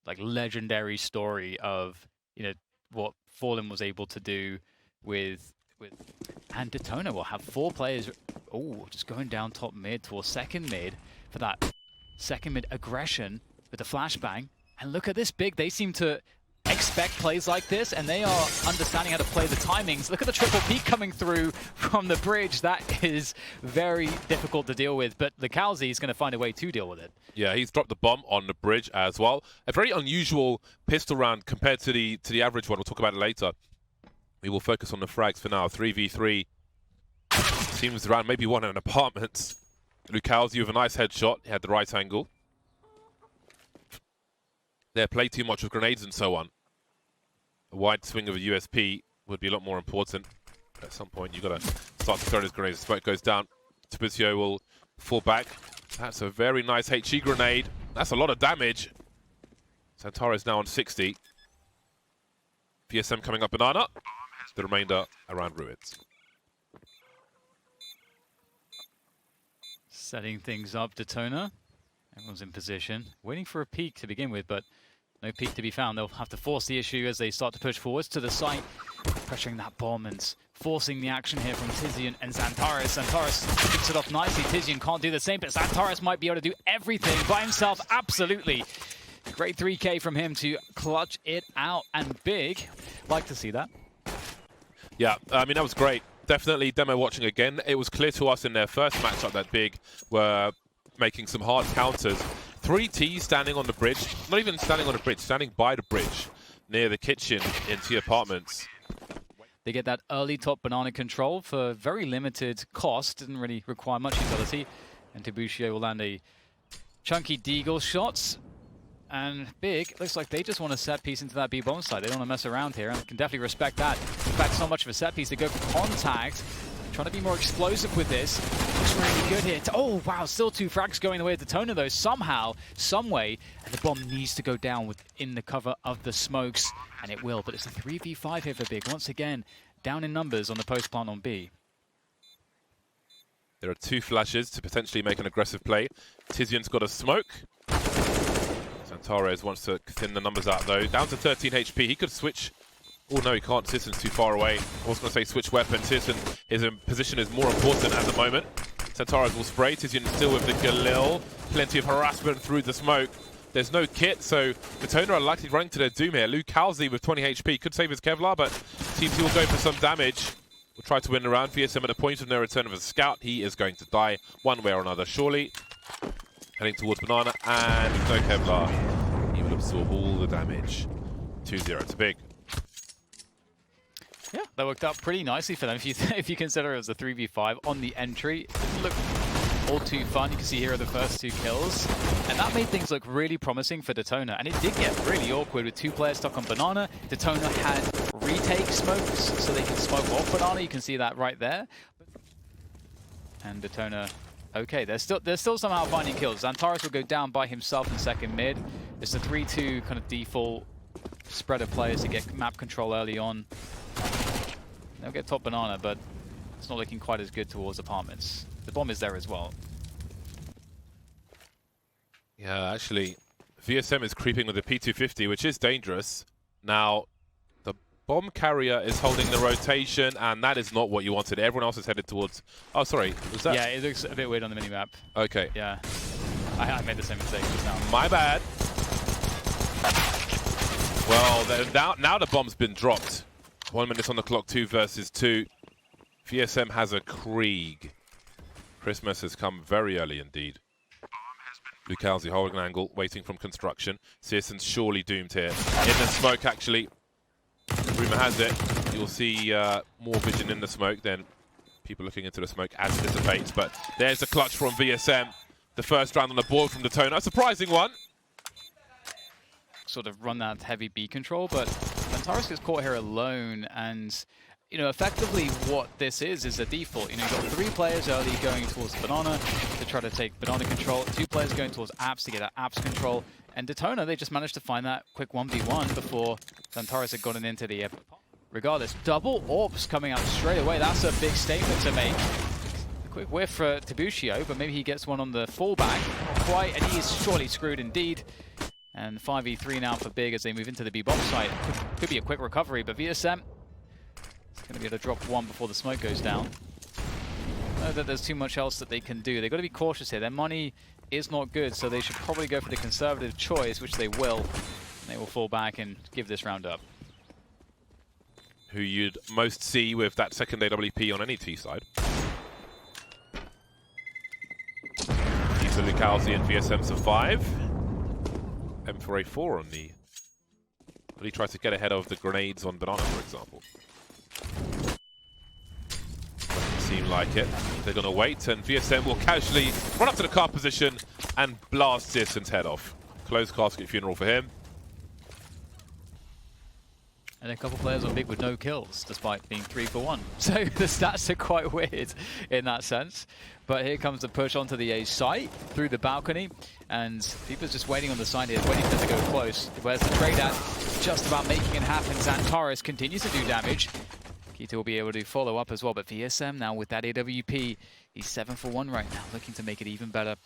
like legendary story of what Fallen was able to do with and DETONA will have 4 players. Oh, just going down top mid towards second mid for that second mid aggression with the flashbang. And look at this big. They seem to expect plays like this, and they are understanding how to play the timings. Look at the triple peak coming through from the bridge. That is very difficult to deal with, but the Calzi is going to find a way to deal with it. Yeah, he's dropped the bomb on the bridge as well. A very unusual pistol round compared to the average one. We'll talk about it later. We will focus on the frags for now. 3v3. Seems around maybe one in an apartment. Lucalzi with a nice headshot. He had the right angle. They play too much with grenades and so on. A wide swing of a USP would be a lot more important. At some point, you've got to start to throw those grenades. Smoke goes down. Tiburcio will fall back. That's a very nice HE grenade. That's a lot of damage. Santara is now on 60. VSM coming up banana. The remainder around ruins. Setting things up, DETONA. Everyone's in position. Waiting for a peek to begin with, but no peek to be found. They'll have to force the issue as they start to push forwards to the site. Pressuring that bomb and forcing the action here from Tizian and Xantares. Xantares picks it off nicely. Tizian can't do the same, but Xantares might be able to do everything by himself. Absolutely. Great 3K from him to clutch it out. And big. Like to see that. Yeah, I mean, that was great. Definitely demo watching again. It was clear to us in their first matchup that Big were making some hard counters. 3T standing on the bridge. Not even standing on the bridge, standing by the bridge near the kitchen in T apartments. They get that early top banana control for very limited cost. Didn't really require much utility. And Tiburcio will land a chunky deagle shots. And Big, looks like they just want to set piece into that B bomb side. They don't want to mess around here, and I can definitely respect that. In fact, so much of a set piece, they go for contact. Trying to be more explosive with this. Looks really good here. Oh, wow, still 2 frags going the way of DETONA, though, somehow, some way. And the bomb needs to go down within the cover of the smokes, and it will. But it's a 3v5 here for Big. Once again, down in numbers on the post plant on B. There are 2 flashes to potentially make an aggressive play. Tizian's got a smoke. Xantares wants to thin the numbers out, though. Down to 13 HP. He could switch. Oh, no, he can't. Tizian's too far away. I was going to say switch weapon. Tizian, his position is more important at the moment. Xantares will spray. Tizian still with the Galil. Plenty of harassment through the smoke. There's no kit, so DETONA are likely running to their doom here. Lucalzi with 20 HP could save his Kevlar, but Team T will go for some damage. We'll try to win the round. VSM at a point of no return of a scout. He is going to die one way or another, surely. Heading towards banana, and no Kevlar. He will absorb all the damage. 2-0 to Big. Yeah, that worked out pretty nicely for them. If you consider it was a 3v5 on the entry, it didn't look all too fun. You can see here are the first 2 kills, and that made things look really promising for DETONA. And it did get really awkward with 2 players stuck on banana. DETONA had retake smokes, so they can smoke off banana. You can see that right there. And DETONA, okay, they're still somehow finding kills. Xantares will go down by himself in second mid. It's a 3-2 kind of default spread of players to get map control early on. They'll get top banana, but it's not looking quite as good towards apartments. The bomb is there as well. Yeah, actually, VSM is creeping with the P250, which is dangerous. Now, the bomb carrier is holding the rotation, and that is not what you wanted. Everyone else is headed towards... Oh, sorry, was that... Yeah, it looks a bit weird on the minimap. Okay. Yeah. I made the same mistake just now. My bad. Well, now the bomb's been dropped. 1 minute on the clock, 2 versus 2. VSM has a Krieg. Christmas has come very early indeed. Lucalzi holding an angle, waiting from construction. Searson's surely doomed here. In the smoke, actually. Rumour has it, you'll see more vision in the smoke than people looking into the smoke as it dissipates. But there's the clutch from VSM. The first round on the board from DETONA. A surprising one. Sort of run that heavy B control, but Xantares gets caught here alone, and effectively what this is a default. You've got 3 players early going towards banana to try to take banana control, 2 players going towards apps to get that apps control, and DETONA, they just managed to find that quick 1v1 before Xantares had gotten into the... Regardless, double orbs coming out straight away. That's a big statement to make. A quick whiff for Tiburcio, but maybe he gets one on the fallback. Not quite, and he is surely screwed indeed. And 5v3 now for Big as they move into the B bomb site. Could be a quick recovery, but VSM is going to be able to drop one before the smoke goes down. I know that there's too much else that they can do. They've got to be cautious here. Their money is not good, so they should probably go for the conservative choice, which they will. And they will fall back and give this round up. Who you'd most see with that second AWP on any T side. He's the Lucalzi and VSM survive. M4A4 on the... Well, he tries to get ahead of the grenades on Banana, for example. Doesn't seem like it. They're going to wait, and VSM will casually run up to the car position and blast Searson's head off. Closed casket funeral for him. And a couple players on Big with no kills, despite being 3 for 1. So the stats are quite weird in that sense. But here comes the push onto the A site through the balcony. And Vipa's just waiting on the side here, waiting for them to go close. Where's the trade at? Just about making it happen. Xantares continues to do damage. Keto will be able to follow up as well. But VSM now with that AWP, he's 7 for 1 right now, looking to make it even better.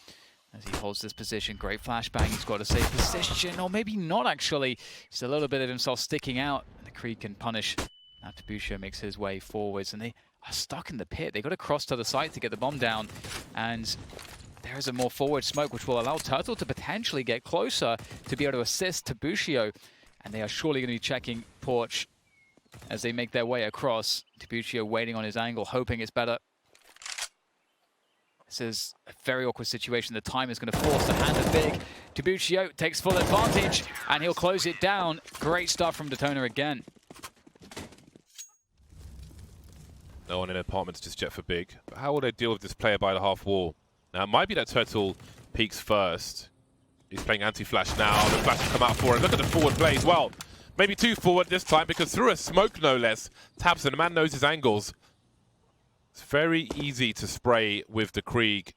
As he holds this position, great flashbang, he's got a safe position, or maybe not actually. Just a little bit of himself sticking out, and the Creed can punish. Now Tabusha makes his way forwards, and they are stuck in the pit. They got to cross to the site to get the bomb down, and there is a more forward smoke, which will allow Turtle to potentially get closer to be able to assist Tabushio, and they are surely going to be checking Porch as they make their way across. Tabushio waiting on his angle, hoping it's better. This is a very awkward situation. The time is going to force the hand of Big. Tabushio takes full advantage, and he'll close it down. Great stuff from DETONA again. No one in apartments just jet for Big. But how will they deal with this player by the half wall? Now, it might be that Turtle peeks first. He's playing anti-flash now. The flash will come out for him. Look at the forward play as well. Maybe too forward this time, because through a smoke, no less, Tabson, the man knows his angles. It's very easy to spray with the Krieg.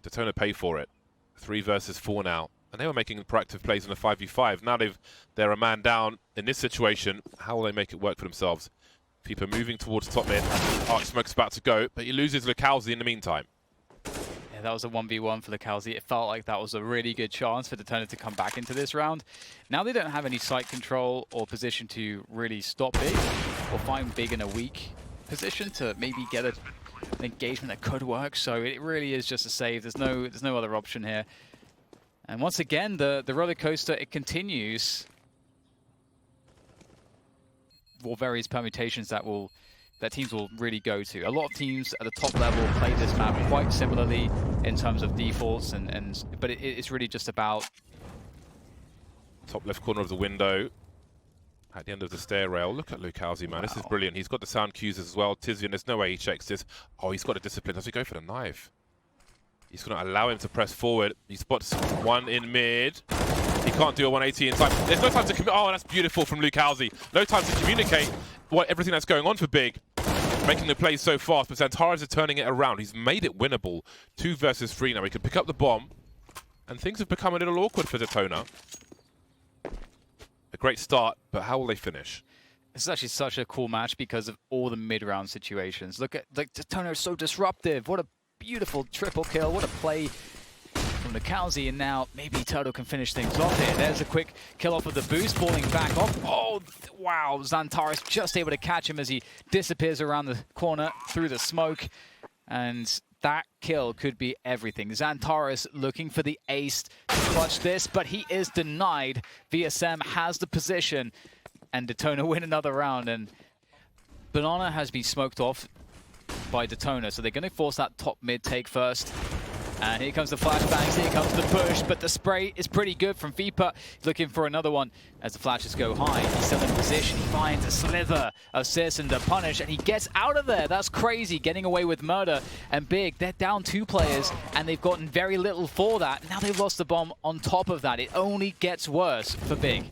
DETONA pay for it. 3 versus 4 now. And they were making proactive plays in a 5v5. Now they're a man down in this situation. How will they make it work for themselves? People moving towards top mid. Arc Smoke's about to go, but he loses Lucalzi in the meantime. Yeah, that was a 1v1 for Lucalzi. It felt like that was a really good chance for DETONA to come back into this round. Now they don't have any site control or position to really stop Big, or find Big in a weak position to maybe get an engagement that could work. So it really is just a save. There's no other option here. And once again, the roller coaster, it continues. Or various permutations that teams will really go to. A lot of teams at the top level play this map quite similarly in terms of defaults, but it's really just about... Top left corner of the window. At the end of the stair rail. Look at Lucalzi, man. Wow. This is brilliant. He's got the sound cues as well. Tizian, there's no way he checks this. Oh, he's got a discipline. Does he go for the knife? He's going to allow him to press forward. He spots one in mid. He can't do a 180 in time. There's no time to... Oh, that's beautiful from Lucalzi. No time to communicate everything that's going on for Big. Making the play so fast, but Xantares is turning it around. He's made it winnable. 2 versus 3 now. He can pick up the bomb. And things have become a little awkward for DETONA. A great start, but how will they finish? This is actually such a cool match because of all the mid-round situations. Look at, like, DETONA is so disruptive. What a beautiful triple kill. What a play from Lucalzi, and now maybe Turtle can finish things off here. There's a quick kill off of the boost, falling back off. Oh, wow. Xantares just able to catch him as he disappears around the corner through the smoke. And that kill could be everything. Xantares looking for the ace to clutch this, but he is denied. VSM has the position, and DETONA win another round. And Banana has been smoked off by DETONA, so they're going to force that top mid take first. And here comes the flashbangs, here comes the push, but the spray is pretty good from Vipa. Looking for another one as the flashes go high. He's still in position, he finds a slither of Searson to punish, and he gets out of there. That's crazy, getting away with murder. And Big, they're down 2 players, and they've gotten very little for that. Now they've lost the bomb on top of that. It only gets worse for Big.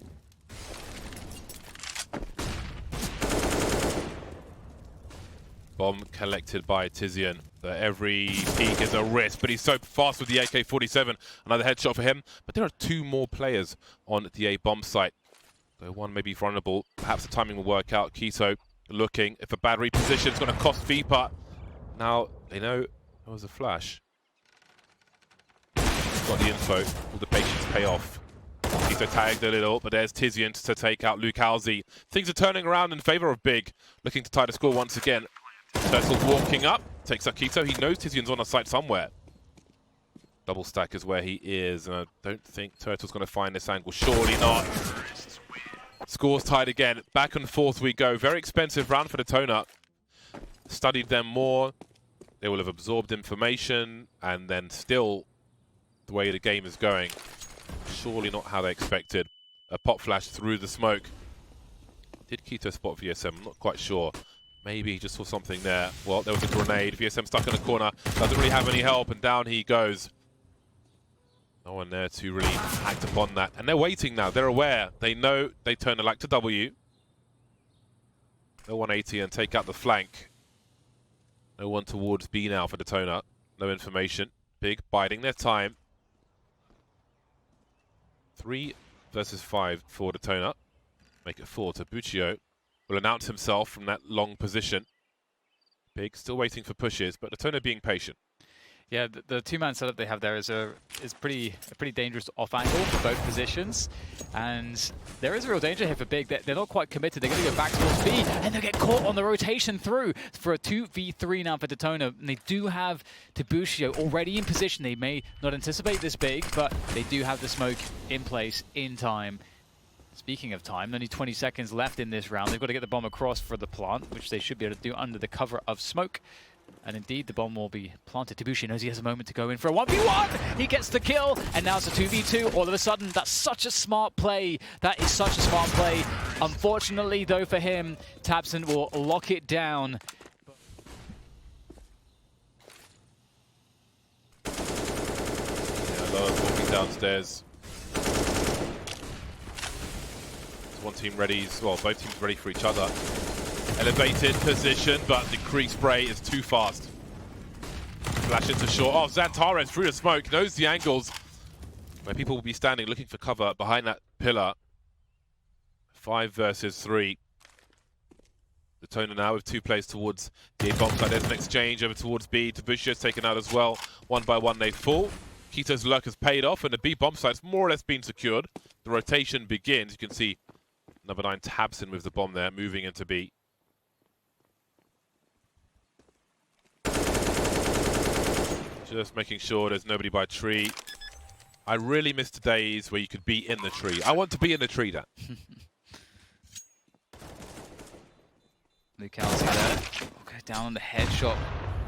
Bomb collected by Tizian. Every peek is a risk, but he's so fast with the AK-47. Another headshot for him. But there are 2 more players on the A bomb site. So one may be vulnerable. Perhaps the timing will work out. Keto looking. If a bad reposition is going to cost Vipa. Now, they know there was a flash. got the info. Will the patience pay off? He's tagged a little, but there's Tizian to take out Luke Halsey. Things are turning around in favor of Big, looking to tie the score once again. Turtle walking up, takes out Keto. He knows Tizian's on a site somewhere. Double stack is where he is, and I don't think Turtle's going to find this angle. Surely not. Scores tied again. Back and forth we go. Very expensive round for DETONA. Studied them more. They will have absorbed information, and then still, the way the game is going, surely not how they expected. A pop flash through the smoke. Did Keto spot VSM? I'm not quite sure. Maybe he just saw something there. Well, there was a grenade. VSM stuck in the corner. Doesn't really have any help, and down he goes. No one there to really act upon that. And they're waiting now. They're aware. They know they turn the lag to W. No 180 and take out the flank. No one towards B now for DETONA. No information. Big biding their time. 3 versus 5 for DETONA. Make it 4 to Buccio. Will announce himself from that long position. Big still waiting for pushes, but DETONA being patient. Yeah, the two-man setup they have there is a pretty dangerous off angle for both positions, and there is a real danger here for Big. They're not quite committed. They're going to go back towards B, and they'll get caught on the rotation through for a 2v3 now for DETONA. And they do have Tibucio already in position. They may not anticipate this Big, but they do have the smoke in place in time. Speaking of time, only 20 seconds left in this round. They've got to get the bomb across for the plant, which they should be able to do under the cover of smoke. And indeed, the bomb will be planted. Tibucio knows he has a moment to go in for a 1v1. He gets the kill, and now it's a 2v2. All of a sudden, that's such a smart play. That is such a smart play. Unfortunately, though, for him, tabseN will lock it down. Yeah, Love walking downstairs. One team ready, well, both teams ready for each other. Elevated position, but the Krieg spray is too fast. Flash into short. Oh, Xantares through the smoke, knows the angles where people will be standing looking for cover behind that pillar. 5 versus 3. DETONA now with 2 plays towards the bomb site. There's an exchange over towards B. Tibucio's taken out as well. 1 by 1 they fall. Keto's luck has paid off, and the B bomb site's more or less been secured. The rotation begins. You can see number 9 tabseN with the bomb there, moving into B. Just making sure there's nobody by tree. I really miss the days where you could be in the tree. I want to be in the tree, Dan. Luke Halsey there. Okay, down on the headshot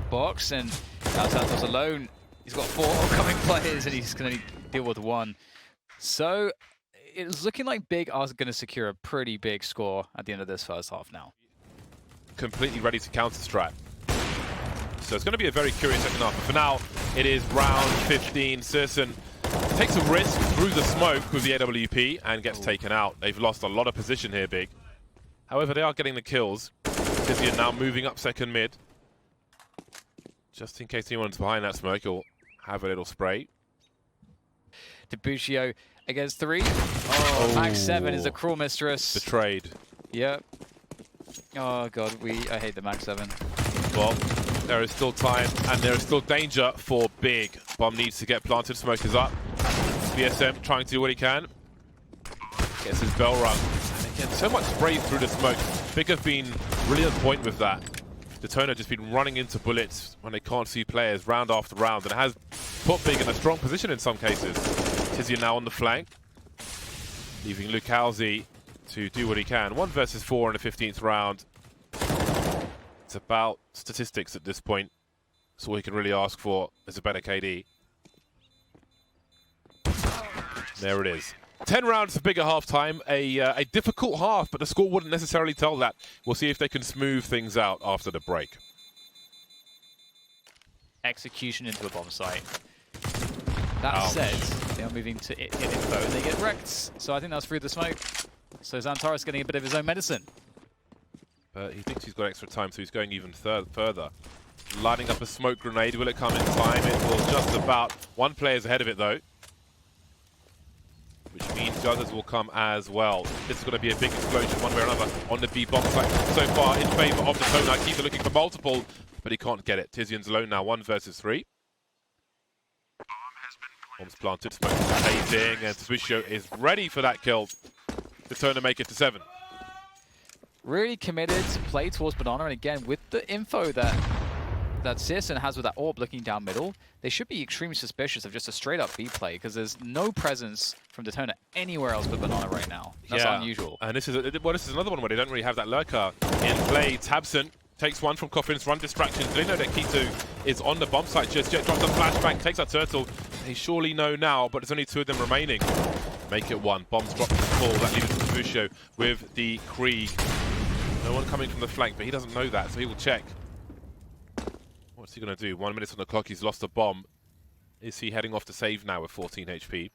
box, and now Santos alone. He's got 4 upcoming players, and he's going to deal with 1. So it's looking like Big are going to secure a pretty big score at the end of this first half now. Completely ready to counter-strike. So it's going to be a very curious second half. But for now, it is round 15. seresn takes a risk through the smoke with the AWP and gets taken out. They've lost a lot of position here, Big. However, they are getting the kills. Tizian now moving up second mid. Just in case anyone's behind that smoke, he'll have a little spray. Tibucio against 3. Oh, Max 7 is a cruel mistress. Betrayed. Yep. Oh god, I hate the Max 7. Well, there is still time, and there is still danger for Big. Bomb needs to get planted, smoke is up. VSM trying to do what he can. Gets his bell rung. And again, so much spray through the smoke. Big have been really on point with that. DETONA just been running into bullets when they can't see players round after round, and it has put Big in a strong position in some cases. Tizian now on the flank, leaving Luke Halsey to do what he can. 1 versus 4 in the 15th round. It's about statistics at this point. That's all he can really ask for is a better KD. There it is. 10 rounds for Big at halftime. A difficult half, but the score wouldn't necessarily tell that. We'll see if they can smooth things out after the break. Execution into a bomb site. That said, they are moving to hit info and they get wrecked. So I think that's through the smoke. So Xantares getting a bit of his own medicine. But he thinks he's got extra time, so he's going even further. Lighting up a smoke grenade. Will it come in time? It will just about. 1 player's ahead of it, though. Which means the others will come as well. This is going to be a big explosion one way or another on the B bomb site. So far in favour of DETONA. Keeper looking for multiple, but he can't get it. Tizian's alone now, 1 versus 3. Bombs planted, smoke rotating, and Swisho is ready for that kill. DETONA make it to 7. Really committed to play towards Banana, and again, with the info that Searson has with that orb looking down middle, they should be extremely suspicious of just a straight-up B play, because there's no presence from DETONA anywhere else but Banana right now. That's unusual. And this is another one where they don't really have that lurker in play. Tabson takes one from Coffin's run distractions. They know that Keto is on the bomb site just yet. Drops a flashbang, takes that turtle. They surely know now, but there's only 2 of them remaining. Make it 1. Bombs drop to the fall. That leaves Busho with the Krieg. No one coming from the flank, but he doesn't know that, so he will check. What's he going to do? 1 minute on the clock, he's lost a bomb. Is he heading off to save now with 14 HP?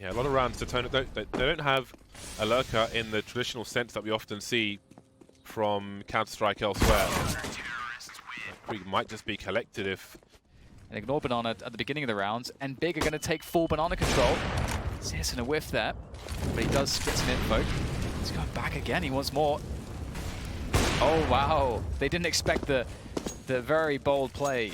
Yeah, a lot of rounds to DETONA. They don't have a lurker in the traditional sense that we often see from Counter-Strike elsewhere. Krieg might just be collected if... And ignore Banana at the beginning of the rounds, and Big are going to take full Banana control. Searson a whiff there, but he does get some info. He's going back again, he wants more. Oh wow, they didn't expect the very bold play.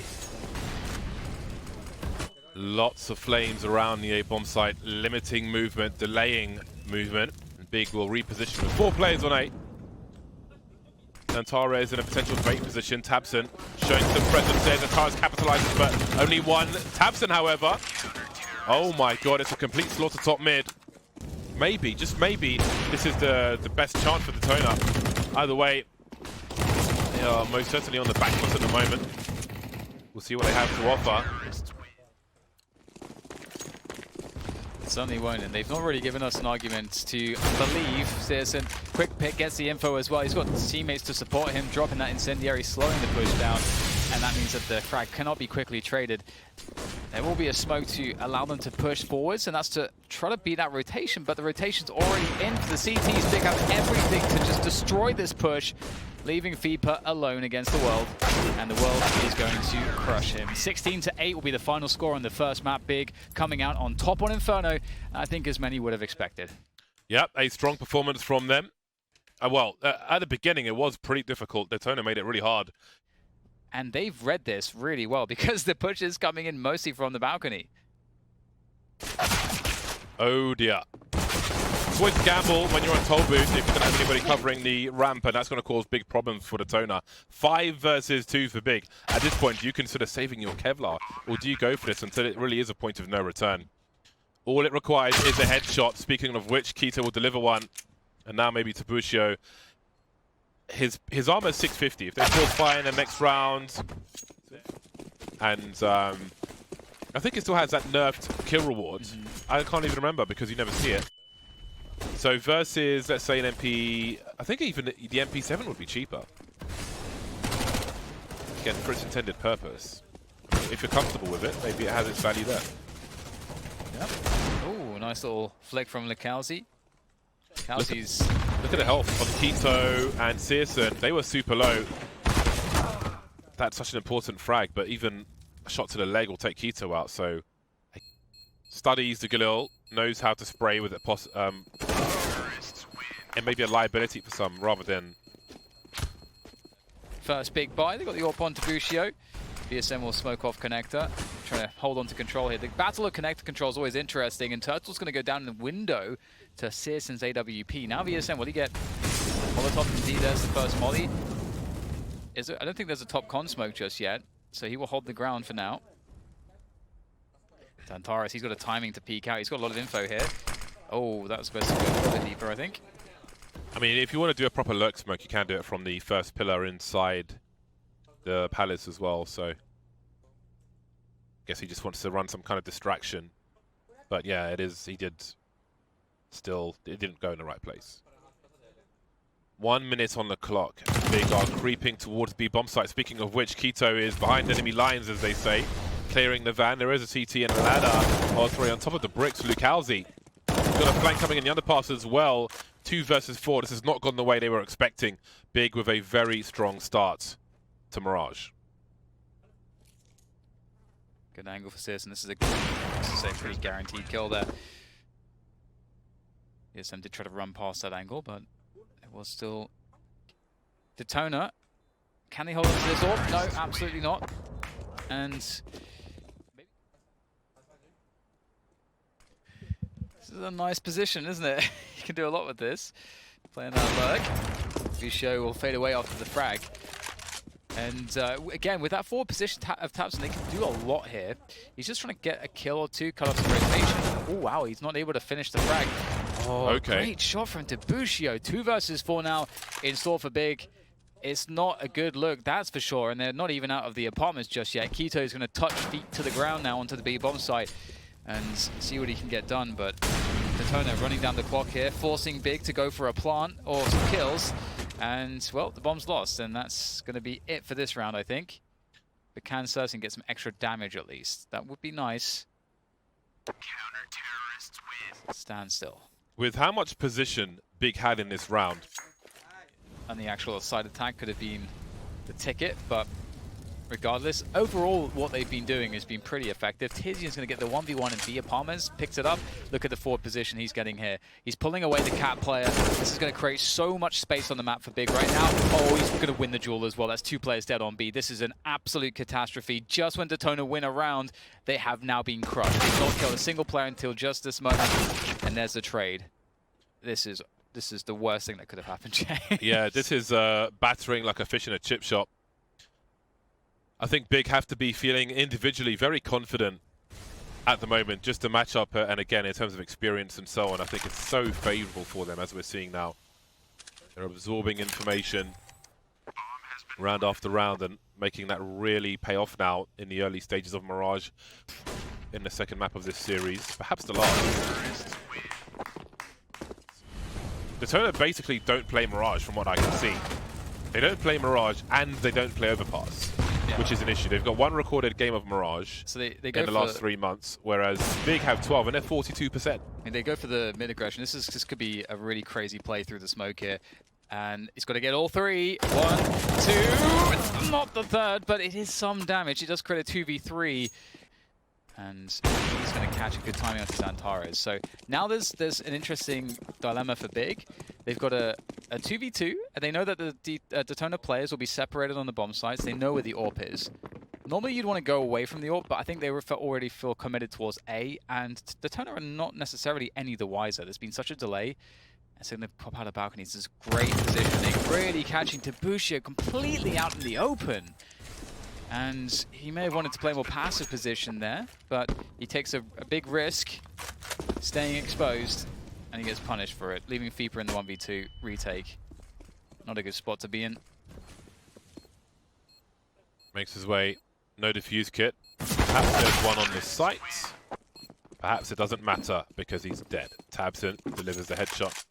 Lots of flames around the A-bomb site, limiting movement, delaying movement. Big will reposition with 4 players on A. Antares in a potential bait position. Tabson showing some presence there. Antares capitalizes, but only 1. Tabson, however. Oh my god, it's a complete slaughter top mid. Maybe, just maybe, this is the best chance for DETONA. Either way, they are most certainly on the back foot at the moment. We'll see what they have to offer. Certainly won't, and they've not really given us an argument to believe. Searson, quick pick, gets the info as well. He's got teammates to support him, dropping that incendiary, slowing the push down, and that means that the frag cannot be quickly traded. There will be a smoke to allow them to push forwards, and that's to try to beat that rotation, but the rotation's already in. The CTs pick up everything to just destroy this push, leaving FIPA alone against the world, and the world is going to crush him. 16-8 will be the final score on the first map. Big coming out on top on Inferno, I think as many would have expected. Yep, a strong performance from them. Well, at the beginning it was pretty difficult. DETONA made it really hard. And they've read this really well because the push is coming in mostly from the balcony. Oh dear. It's always a gamble when you're on toll booth if you don't have anybody covering the ramp, and that's going to cause big problems for DETONA. 5 versus 2 for Big. At this point, do you consider saving your Kevlar, or do you go for this until it really is a point of no return? All it requires is a headshot, speaking of which, Keto will deliver one. And now maybe Tabushio. His armor is 650. If they force fire in the next round, and I think it still has that nerfed kill reward. I can't even remember because you never see it. So versus, let's say, an MP, I think even the MP7 would be cheaper. Again, for its intended purpose. If you're comfortable with it, maybe it has its value there. Yep. Oh, nice little flick from Lekowski. Look at the health on Keto and Searson. They were super low. That's such an important frag, but even a shot to the leg will take Keto out, so studies the Galil, knows how to spray with it, and maybe a liability for some rather than... First big buy, they got the AWP on Tabushio. BSM will smoke off Connector, trying to hold on to control here. The battle of Connector control is always interesting, and Turtle's going to go down in the window to Searson's AWP. Now BSM, will he get Molotov? Indeed, there's the first molly. I don't think there's a top con smoke just yet, so he will hold the ground for now. Antares, he's got a timing to peek out. He's got a lot of info here. Oh, that was supposed to go a little bit deeper, I think. I mean, if you want to do a proper lurk smoke, you can do it from the first pillar inside the palace as well, so I guess he just wants to run some kind of distraction. But yeah, it didn't go in the right place. 1 minute on the clock. Big are creeping towards B bomb site. Speaking of which, Keto is behind enemy lines, as they say, clearing the van. There is a CT and a ladder. Oh, sorry, on top of the bricks, Lukowski. Got a flank coming in the underpass as well. 2 versus 4. This has not gone the way they were expecting. Big with a very strong start to Mirage. Good angle for Searson. This is a pretty guaranteed kill there. DSM did try to run past that angle, but it was still DETONA. Can they hold on to this orb? No, absolutely not. And This is a nice position, isn't it? You can do a lot with this. Playing that lurk. Visho will fade away after the frag. And again, with that forward position of tabseN, they can do a lot here. He's just trying to get a kill or two, cut off some rotation. Oh wow, he's not able to finish the frag. Oh, okay. Great shot from DeBushio. 2 versus 4 now in store for Big. It's not a good look, that's for sure. And they're not even out of the apartments just yet. Keto is going to touch feet to the ground now onto the B bomb site and see what he can get done. But DETONA running down the clock here, forcing Big to go for a plant or some kills. And, well, the bomb's lost, and that's going to be it for this round, I think. But can certainly get some extra damage, at least. That would be nice. Counter-terrorists with standstill. With how much position Big had in this round. And the actual side attack could have been the ticket, but regardless, overall, what they've been doing has been pretty effective. Tizian's going to get the 1v1 in B apartments, picks it up. Look at the forward position he's getting here. He's pulling away the cat player. This is going to create so much space on the map for Big right now. Oh, he's going to win the duel as well. That's 2 players dead on B. This is an absolute catastrophe. Just when DETONA win a round, they have now been crushed. They've not killed a single player until just this moment. And there's the trade. This is the worst thing that could have happened, Jay. Yeah, this is battering like a fish in a chip shop. I think Big have to be feeling individually very confident at the moment, just to match up, and again, in terms of experience and so on, I think it's so favourable for them, as we're seeing now. They're absorbing information round after round and making that really pay off now in the early stages of Mirage in the second map of this series, perhaps the last. DETONA basically don't play Mirage from what I can see. They don't play Mirage and they don't play Overpass. Yeah. Which is an issue. They've got 1 recorded game of Mirage so they go in the last 3 months, whereas Big have 12 and they're 42%. And they go for the mid aggression. This could be a really crazy play through the smoke here. And he's got to get all 3. 1, 2. It's not the 3rd, but it is some damage. It does create a 2v3. And he's going to catch a good timing onto Xantares. So now there's an interesting dilemma for Big. They've got a 2v2, and they know that the DETONA players will be separated on the bomb sites. They know where the AWP is. Normally you'd want to go away from the AWP, but I think they already feel committed towards A, and DETONA are not necessarily any the wiser. There's been such a delay. And so they pop out of balconies. This is great positioning, really catching DeBushio completely out in the open. And he may have wanted to play a more passive position there, but he takes a big risk, staying exposed, and he gets punished for it, leaving FIPA in the 1v2 retake. Not a good spot to be in. Makes his way, no defuse kit. Perhaps there's one on the site. Perhaps it doesn't matter because he's dead. tabseN delivers the headshot.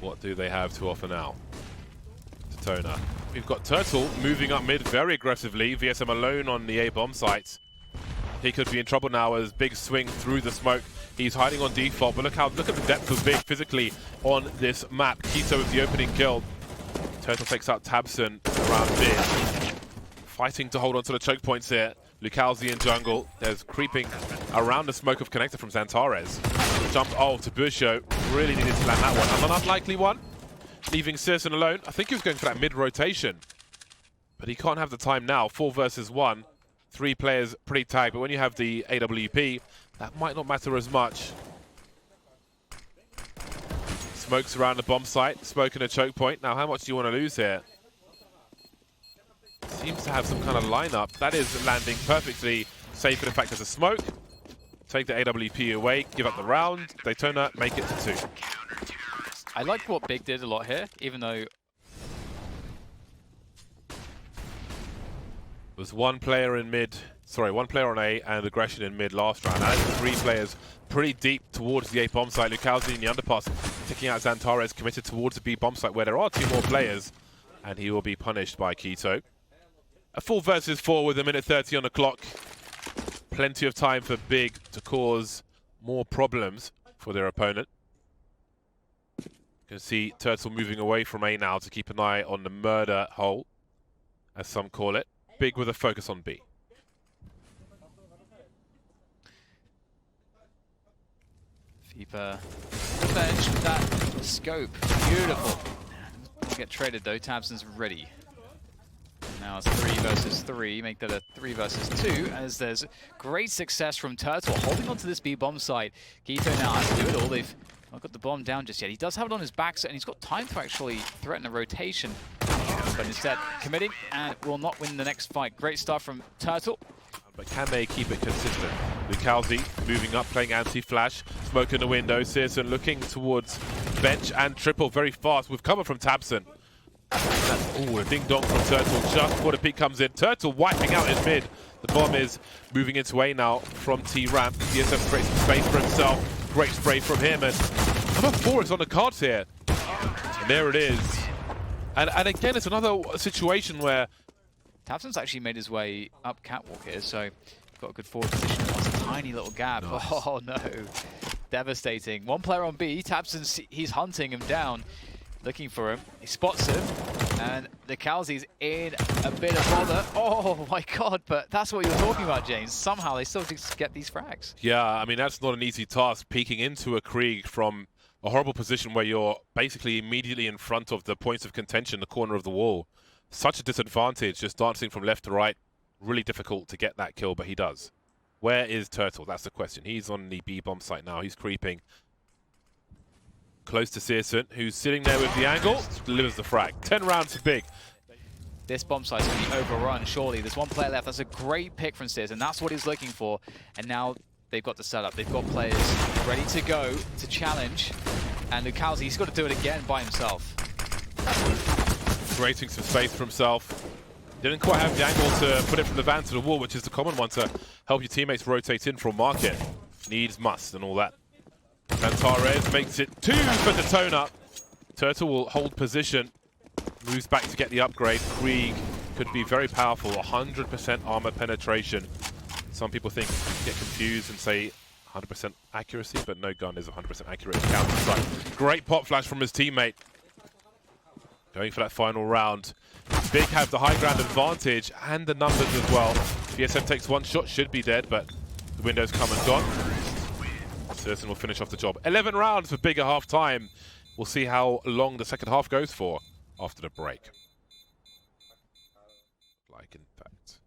What do they have to offer now? DETONA. We've got Turtle moving up mid very aggressively. VSM alone on the A bomb site. He could be in trouble now as Big swing through the smoke. He's hiding on default, but look at the depth of Big physically on this map. Keto with the opening kill. Turtle takes out tabseN around mid. Fighting to hold on to the choke points here. Lucalzi in jungle. There's creeping around the smoke of connector from Xantares. Jump, DeBushio really needed to land that one. An unlikely one. Leaving sersN alone. I think he was going for that mid-rotation. But he can't have the time now. 4 versus 1. 3 players pretty tagged. But when you have the AWP, that might not matter as much. Smokes around the bomb site. Smoke in a choke point. Now, how much do you want to lose here? Seems to have some kind of lineup. That is landing perfectly safe in fact there's a smoke. Take the AWP away. Give up the round. DETONA make it to 2. I like what Big did a lot here, even though... There's 1 player in mid, one player on A and aggression in mid last round. And 3 players pretty deep towards the A bomb site. Lucalzi in the underpass, taking out Xantares, committed towards the B bomb site where there are 2 more players. And he will be punished by Keto. A 4 versus 4 with 1:30 on the clock. Plenty of time for Big to cause more problems for their opponent. You can see Turtle moving away from A now to keep an eye on the murder hole, as some call it. Big with a focus on B. FIPA bench with that scope. Beautiful. Get traded though. tabseN's ready. Now it's 3 versus 3, make that a 3 versus 2, as there's great success from Turtle, holding onto this B-bomb site. Quito now has to do it all. They've not got the bomb down just yet. He does have it on his back, and he's got time to actually threaten a rotation. But instead, committing, and will not win the next fight. Great start from Turtle. But can they keep it consistent? Lucalzi moving up, playing anti-flash. Smoke in the window. Searson looking towards bench and triple very fast with cover from Tabson. Oh, a ding-dong from Turtle just before the peak comes in. Turtle wiping out his mid. The bomb is moving into A now from T-Ramp. DSF creates some space for himself. Great spray from him. And number 4 is on the cards here. And there it is. And again, it's another situation where Tabson's actually made his way up catwalk here, so got a good forward position. That's a tiny little gap. Nice. Oh no, devastating. One player on B. Tabson's, he's hunting him down, looking for him. He spots him, and the Calzi's in a bit of bother. Oh my god! But that's what you were talking about, James. Somehow they still just get these frags. Yeah, I mean that's not an easy task. Peeking into a Krieg from a horrible position where you're basically immediately in front of the points of contention, the corner of the wall. Such a disadvantage, just dancing from left to right. Really difficult to get that kill, but he does. Where is Turtle? That's the question. He's on the B-bomb site now. He's creeping close to Searson, who's sitting there with the angle. Delivers the frag. 10 rounds for Big. This bomb site's going to be overrun, surely. There's one player left. That's a great pick from Searson. That's what he's looking for. And now they've got the setup. They've got players ready to go to challenge. And Lucalzi, he's got to do it again by himself. Creating some space for himself. Didn't quite have the angle to put it from the van to the wall, which is the common one to help your teammates rotate in from market. Needs, must, and all that. Antares makes it 2 for DETONA. Turtle will hold position. Moves back to get the upgrade. Krieg could be very powerful. 100% armor penetration. Some people think get confused and say 100% accuracy, but no gun is 100% accurate. Counter-strike. Great pop flash from his teammate. Going for that final round. Big have the high ground advantage and the numbers as well. VSM takes one shot, should be dead, but the window's come and gone. Searson will finish off the job. 11 rounds for Big at half time. We'll see how long the second half goes for after the break. Like, in fact.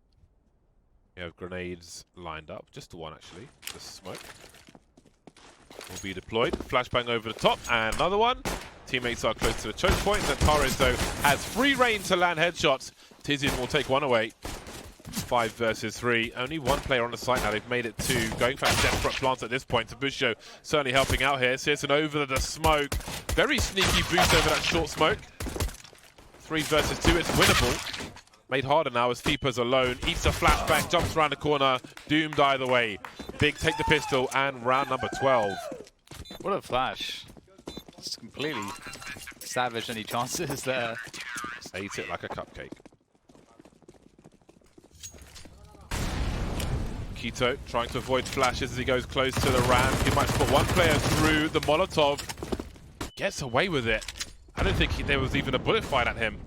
We have grenades lined up. Just the one, actually. The smoke will be deployed. Flashbang over the top, and another one. Teammates are close to the choke point. Antares, though, has free reign to land headshots. Tizian will take one away. 5 versus 3. Only one player on the site now. They've made it 2. Going for a desperate plant at this point. Tabusho certainly helping out here. Searson over the smoke. Very sneaky boost over that short smoke. 3 versus 2. It's winnable. Made harder now as Feepa's alone. Eats a flashbang, jumps around the corner. Doomed either way. Big take the pistol, and round number 12. What a flash. It's completely savage any chances there. Ate it like a cupcake. Quito trying to avoid flashes as he goes close to the ramp. He might put one player through the Molotov. Gets away with it. I don't think there was even a bullet fight at him.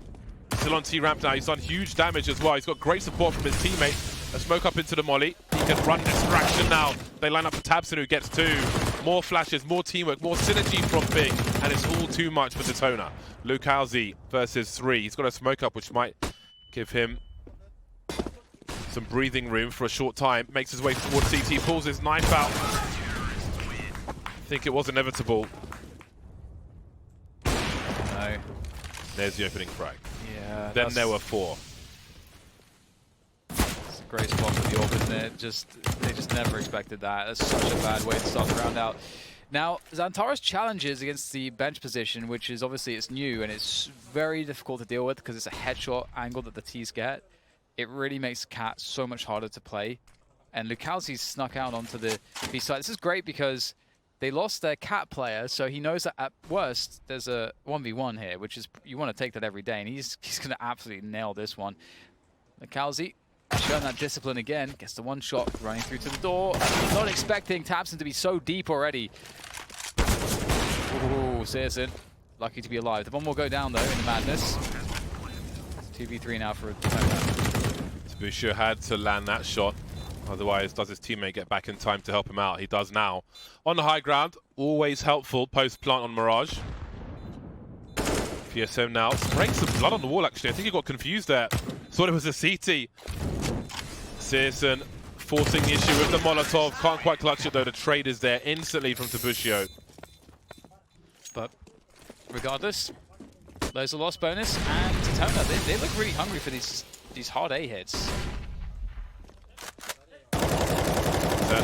Still on T-ramp now. He's done huge damage as well. He's got great support from his teammate. A smoke up into the molly. He can run distraction now. They line up for Tabson, who gets 2. More flashes, more teamwork, more synergy from Big. And it's all too much for DETONA. Lucalzi versus 3. He's got a smoke up, which might give him some breathing room for a short time. Makes his way towards CT, pulls his knife out. I think it was inevitable. No. There's the opening frag. Yeah. Then there were 4. It's a great spot for the Orb, isn't it? They just never expected that. That's such a bad way to start the round out. Now, Xantares challenges against the bench position, which is obviously it's new and it's very difficult to deal with because it's a headshot angle that the T's get. It really makes Cat so much harder to play. And Lucalzi's snuck out onto the B side. This is great because they lost their Cat player, so he knows that at worst there's a 1v1 here, which is you want to take that every day, and he's going to absolutely nail this one. Lucalzi showing that discipline again, gets the one shot, running through to the door. Not expecting Tabson to be so deep already. Ooh, Searson, lucky to be alive. The bomb will go down though in the madness. It's 2v3 now for Tabusho had to land that shot. Otherwise, does his teammate get back in time to help him out? He does now. On the high ground, always helpful post-plant on Mirage. PSM now spraying some blood on the wall, actually. I think he got confused there. Thought it was a CT. Searson forcing the issue with the Molotov. Can't quite clutch it though. The trade is there instantly from Tabushio. But regardless, there's a loss bonus, and DETONA, they look really hungry for these hard A hits.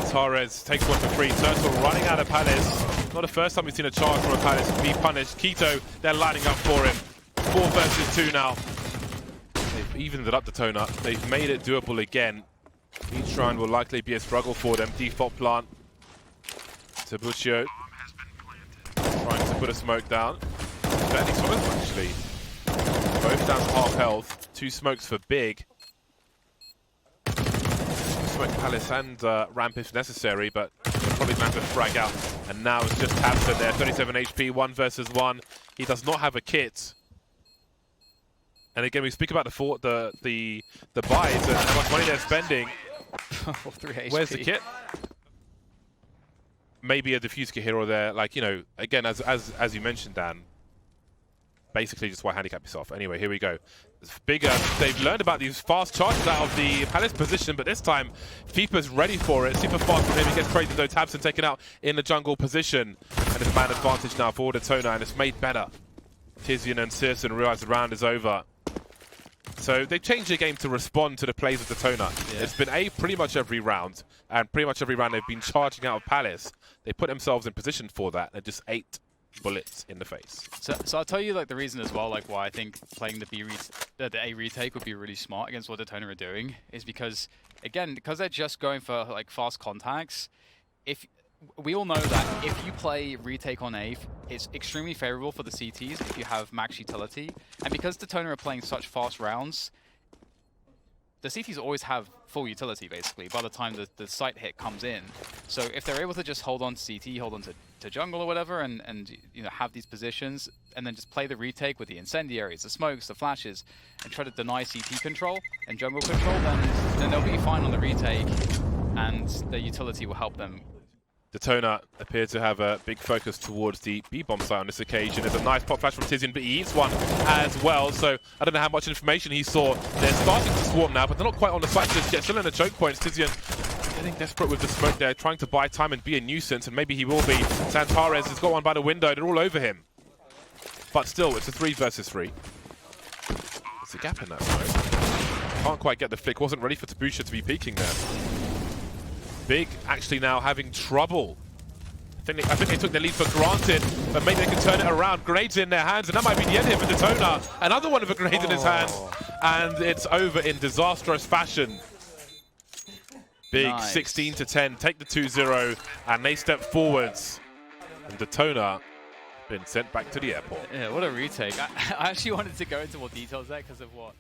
Torres takes one for free. Turtle running out of Palace. Not the first time we've seen a charge from a Palace be punished. Quito, they're lining up for him. 4 versus 2 now. They've evened it up, DETONA. They've made it doable again. Each round will likely be a struggle for them. Default plant. Tabushio trying to put a smoke down. Fairly solid, actually. Both down to half health. 2 smokes for Big. Smoke Palace and ramp if necessary, but they'll probably manage to frag out. And now it's just Tabson there, 37 HP, 1 versus 1. He does not have a kit. And again, we speak about the buys and how much money they're spending. 3 HP. Where's the kit? Maybe a diffuse kit here or there. Like, you know, again, as you mentioned, Dan, basically just why handicap yourself. Anyway, here we go. It's bigger. They've learned about these fast charges out of the Palace position, but this time FIFA's ready for it. Super fast from him. He gets crazy though. Tabson taken out in the jungle position. And it's man advantage now for DETONA, and it's made better. Tizian and Searson realize the round is over. So they've changed the game to respond to the plays of DETONA. Yeah. It's been A pretty much every round, and pretty much every round they've been charging out of Palace. They put themselves in position for that, and just 8 bullets in the face. So I'll tell you like the reason as well, like why I think playing the A retake would be really smart against what DETONA are doing, is because again, because they're just going for like fast contacts. If we all know that if you play retake on A, it's extremely favorable for the CTs if you have max utility, and because DETONA are playing such fast rounds, the CTs always have full utility basically by the time the sight hit comes in. So if they're able to just hold on to CT, hold on to jungle or whatever, and you know, have these positions, and then just play the retake with the incendiaries, the smokes, the flashes, and try to deny CT control and jungle control, then they'll be fine on the retake, and their utility will help them. DETONA appear to have a big focus towards the B-bomb site on this occasion. There's a nice pop flash from Tizian, but he eats one as well. So I don't know how much information he saw. They're starting to swarm now, but they're not quite on the site just yet. Still in the choke points. Tizian getting desperate with the smoke there, trying to buy time and be a nuisance, and maybe he will be. Santarez has got one by the window. They're all over him. But still, it's a 3 versus 3. There's a gap in that smoke. Can't quite get the flick. Wasn't ready for Tabushio to be peeking there. Big actually now having trouble. I think they took their lead for granted, but maybe they can turn it around. Grenades in their hands, and that might be the end here for DETONA. Another one of a grenade in his hands, and it's over in disastrous fashion. Big nice. 16-10, take the 2-0, and they step forwards. And DETONA been sent back to the airport. Yeah, what a retake. I actually wanted to go into more details there because of what